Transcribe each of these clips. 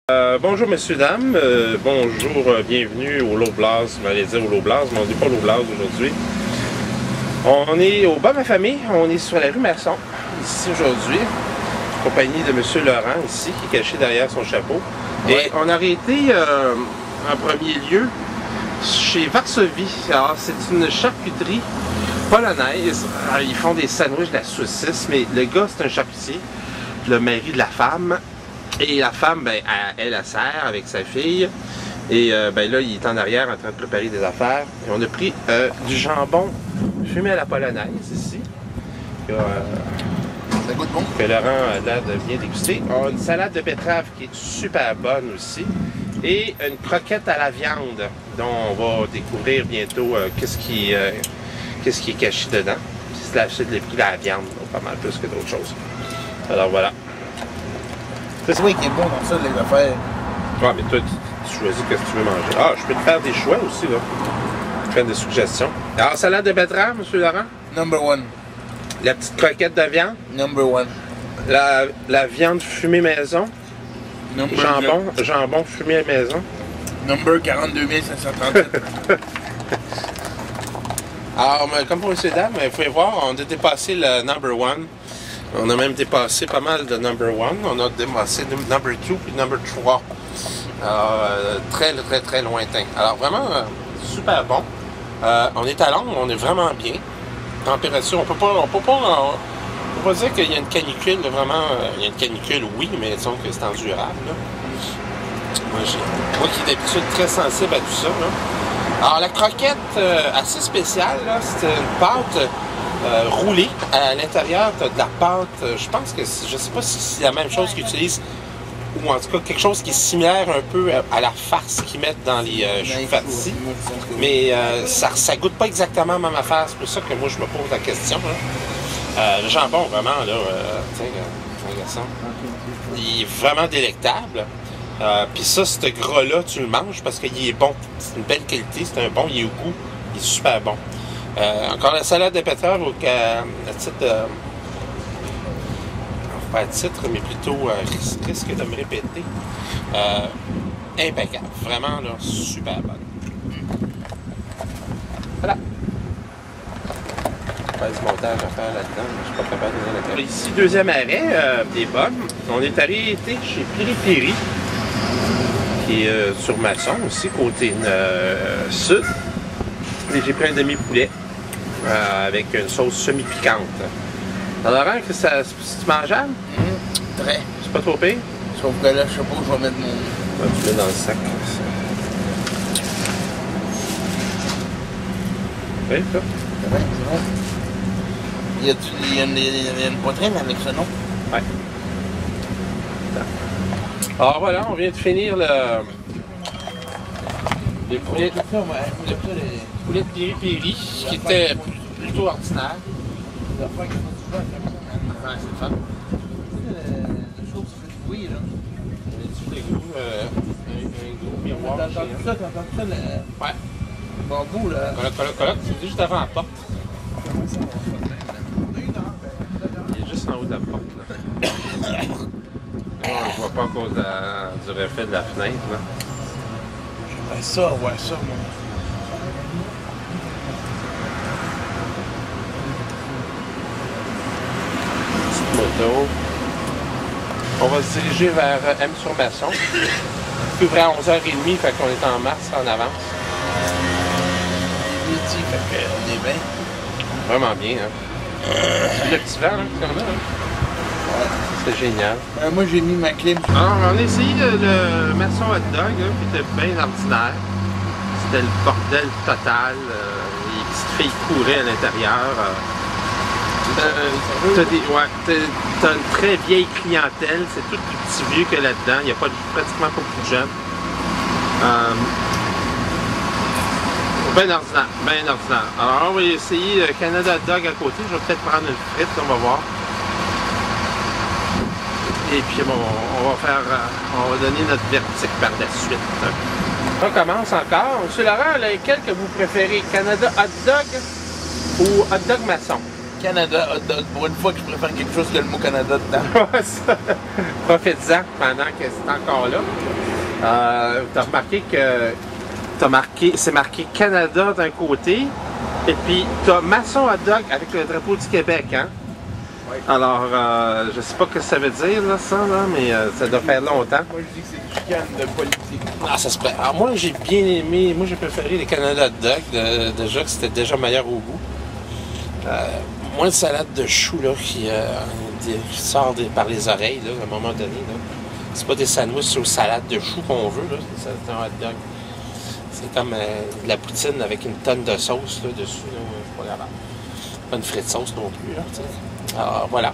Bonjour messieurs, dames, bonjour, bienvenue au Loblaws, on allait dire au Loblaws, mais on n'est pas au Loblaws aujourd'hui. On est au bas de ma famille, on est sur la rue Masson, ici aujourd'hui, en compagnie de monsieur Laurent ici, qui est caché derrière son chapeau. Ouais. Et on aurait été en premier lieu chez Varsovie. Alors c'est une charcuterie polonaise, alors, ils font des sandwichs de la saucisse, mais le gars c'est un charcutier, le mari de la femme. Et la femme, ben, elle sert avec sa fille. Et ben là, il est en arrière en train de préparer des affaires. Et on a pris du jambon fumé à la polonaise ici. Ça goûte bon. Que Laurent a l'air de bien déguster. On a une salade de betterave qui est super bonne aussi. Et une croquette à la viande dont on va découvrir bientôt qu'est-ce qui est caché dedans. C'est de la viande, donc pas mal plus que d'autres choses. Alors voilà. C'est vrai qui est bon dans ça, les affaires. Ouais, mais toi, tu choisis ce que tu veux manger. Ah, je peux te faire des choix aussi, là. Je fais des suggestions. Alors, salade de betterave, M. Laurent? Number one. La petite croquette de viande? Number one. La viande fumée maison? Jambon fumé maison? Number 42 537. Alors, comme pour messieurs, dames, vous pouvez voir, on a dépassé le number one. On a même dépassé pas mal de number one. On a dépassé number two puis number 3. Alors, très lointain. Alors, vraiment, super bon. On est à Londres, on est vraiment bien. Température, on peut pas dire qu'il y a une canicule, vraiment. Il y a une canicule, oui, mais disons que c'est endurable. Là. Moi qui est d'habitude très sensible à tout ça. Là. Alors, la croquette, assez spéciale, là, c'est une pâte roulée. À l'intérieur, tu as de la pâte, je pense que, je sais pas si c'est la même chose qu'ils utilisent, ou en tout cas quelque chose qui est similaire un peu à la farce qu'ils mettent dans les choux farcis. Mais ça goûte pas exactement la même affaire, c'est pour ça que moi je me pose la question. Le jambon, vraiment, là, tiens, ça. Il est vraiment délectable. Puis ça, ce gras-là, tu le manges parce qu'il est bon. C'est une belle qualité, c'est un bon, il est au goût, il est super bon. Encore la salade de betterave à titre, pas à titre, mais plutôt risque de me répéter. Impeccable. Vraiment, là, super bonne. Voilà. Pas du montage à faire là-dedans, je suis pas capable de donner la carte. Ici, deuxième arrêt des pommes. On est arrêté chez Piri Piri, qui est sur Masson aussi, côté sud. Et j'ai pris un demi-poulet. Avec une sauce semi-piquante. T'as l'air que c'est mangeable? Très. C'est pas trop pire? Sauf que là, je sais pas où je vais mettre mon... Ouais, tu mets dans le sac. Oui, ça? C'est vrai, c'est bon. Il y a une poitrine avec ce nom? Ouais. Alors voilà, on vient de finir les poulets. Le poulet de Piri Piri, qui était plutôt ordinaire. Ouais, c'est le fun. La chose qui fait du bruit, là. Un gros miroir. T'as entendu ça, le... Ouais. Bambou, là. Coloc, c'est juste avant la porte. Il est juste en haut de la porte, là. On ne voit pas à cause du reflet de la fenêtre, là. Ouais, ça, moi. Moto. On va se diriger vers M sur Masson. Puis vers 11h30, fait qu'on est en mars en avance. Midi, fait qu'on est bien. Vraiment bien, hein. Le petit vent, là, qu'on a, hein. Ouais. C'est génial. Moi, j'ai mis ma clim. Alors, on a essayé le Masson hot dog, là, qui était bien ordinaire. C'était le bordel total. Les petites filles couraient à l'intérieur. T'as une très vieille clientèle, c'est tout plus petit vieux que là-dedans, il n'y a pratiquement pas beaucoup de jeunes. Ben ordinaire. Alors on va essayer Canada Hot Dog à côté, je vais peut-être prendre une frite, on va voir. Et puis bon, on va donner notre verdict par la suite. On commence encore. Monsieur Laurent, lequel que vous préférez, Canada Hot Dog ou Hot Dog Masson? Canada hot dog. Pour une fois que je préfère quelque chose que le mot Canada dedans. Profite-en pendant que c'est encore là. Tu as remarqué que c'est marqué Canada d'un côté, et puis tu as Masson Hot Dog avec le drapeau du Québec, hein? Oui. Alors, je sais pas ce que ça veut dire, là, ça, là, mais ça doit faire longtemps. Moi, je dis que c'est du chicane de politique. Ah, ça se peut. Alors, moi, j'ai bien aimé, moi, j'ai préféré les Canada Hot Dog, déjà que c'était déjà meilleur au goût. Moins de salade de choux, là, qui sort par les oreilles, là, à un moment donné, là. C'est pas des sandwichs aux salades de choux qu'on veut, là. C'est un hot dog. C'est comme de la poutine avec une tonne de sauce là, dessus. Là. C'est pas grave. Pas une frite sauce non plus. Là, alors, voilà.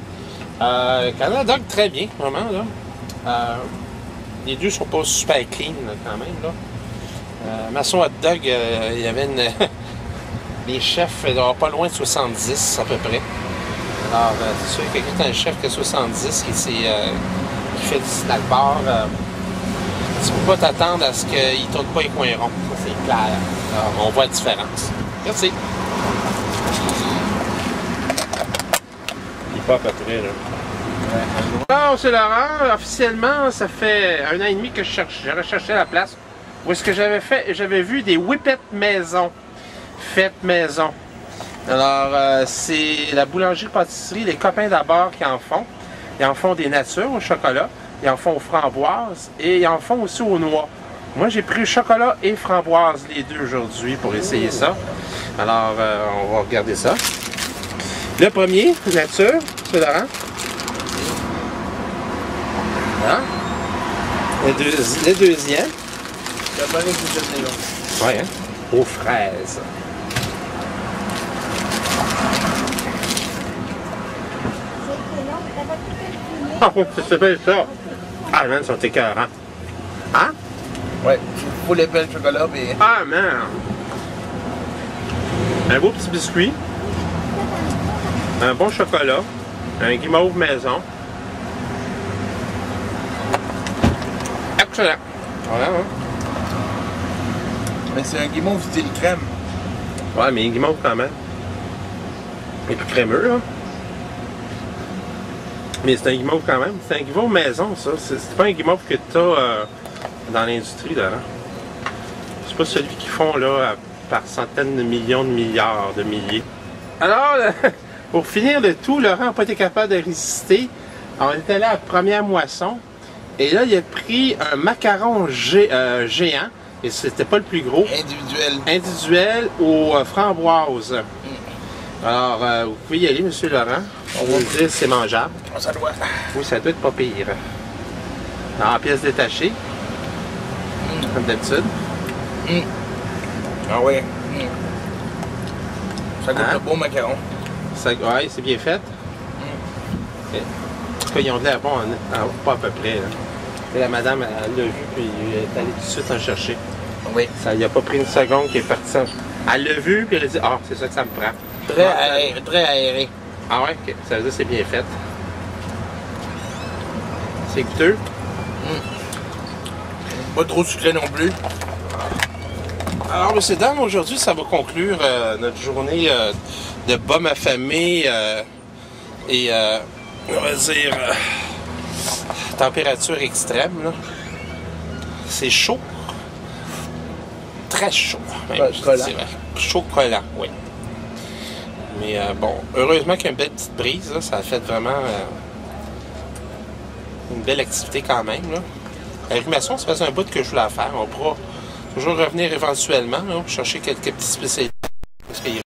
Canada Dog, très bien, vraiment. Là. Les deux sont pas super clean là, quand même. Là. Masson Hot Dog, il y avait une. Les chefs, pas loin de 70 à peu près. Alors, c'est sûr que quand un chef qui a 70 qui fait du snack bar, tu peux pas t'attendre à ce qu'il tourne pas les coins ronds. Ça, c'est clair. Alors, on voit la différence. Merci. Il est pas à peu près, là. Bon, c'est Laurent. Officiellement, ça fait 1 an et demi que je recherchais la place où est-ce que j'avais vu des whippets maison. Faites maison. Alors, c'est la boulangerie-pâtisserie, les copains d'abord qui en font. Ils en font des natures au chocolat. Ils en font aux framboises et ils en font aussi aux noix. Moi, j'ai pris chocolat et framboise les deux aujourd'hui pour essayer ça. Alors, on va regarder ça. Le premier, nature, c'est Laurent. Voilà. Le deuxième. Ça paraît que c'est long. Ouais, hein? Aux fraises. Ah, c'est bien ça. Ah, man, ils sont écœurants. Hein? Ouais, faut les belles chocolat, mais. Ah, man! Un beau petit biscuit. Un bon chocolat. Un guimauve maison. Excellent. Voilà, hein? Mais c'est un guimauve style crème. Ouais, mais guimauve quand même. Et puis crémeux, là. Mais c'est un guimauve quand même. C'est un guimauve maison, ça. C'est pas un guimauve que tu as dans l'industrie, là. C'est pas celui qu'ils font, là, par centaines de millions de milliards de milliers. Alors, pour finir le tout, Laurent n'a pas été capable de résister. Alors, on était allé à la première moisson. Et là, il a pris un macaron géant. Et c'était pas le plus gros. Individuel aux framboises. Alors, vous pouvez y aller, M. Laurent. On va vous dire c'est mangeable. Ça doit. Oui, ça doit être pas pire. En pièces détachées. Comme d'habitude. Ah ouais. Ça goûte le beau macaron. Oui, c'est bien fait. Okay. En tout cas, ils ont de l'air bon, pas à peu près. Là. Et la madame, elle l'a vu, puis elle est allée tout de suite en chercher. Oui. Ça n'y a pas pris une seconde qu'elle est partie. Elle l'a vu, puis elle a dit ah, c'est ça que ça me prend. Très aéré. Ah ouais, ok. Ça veut dire que c'est bien fait. C'est goûteux. Pas trop sucré non plus. Alors, messieurs, dames, aujourd'hui, ça va conclure notre journée de baume affamé et, on va dire, température extrême. Là. C'est chaud. Très chaud. Même, je dirais. Chaud collant, oui. Mais bon, heureusement qu'il y a une belle petite brise, là, ça a fait vraiment une belle activité quand même. Là. L'arrimation, ça faisait un bout que je voulais faire. On pourra toujours revenir éventuellement là, pour chercher quelques petits spécialités.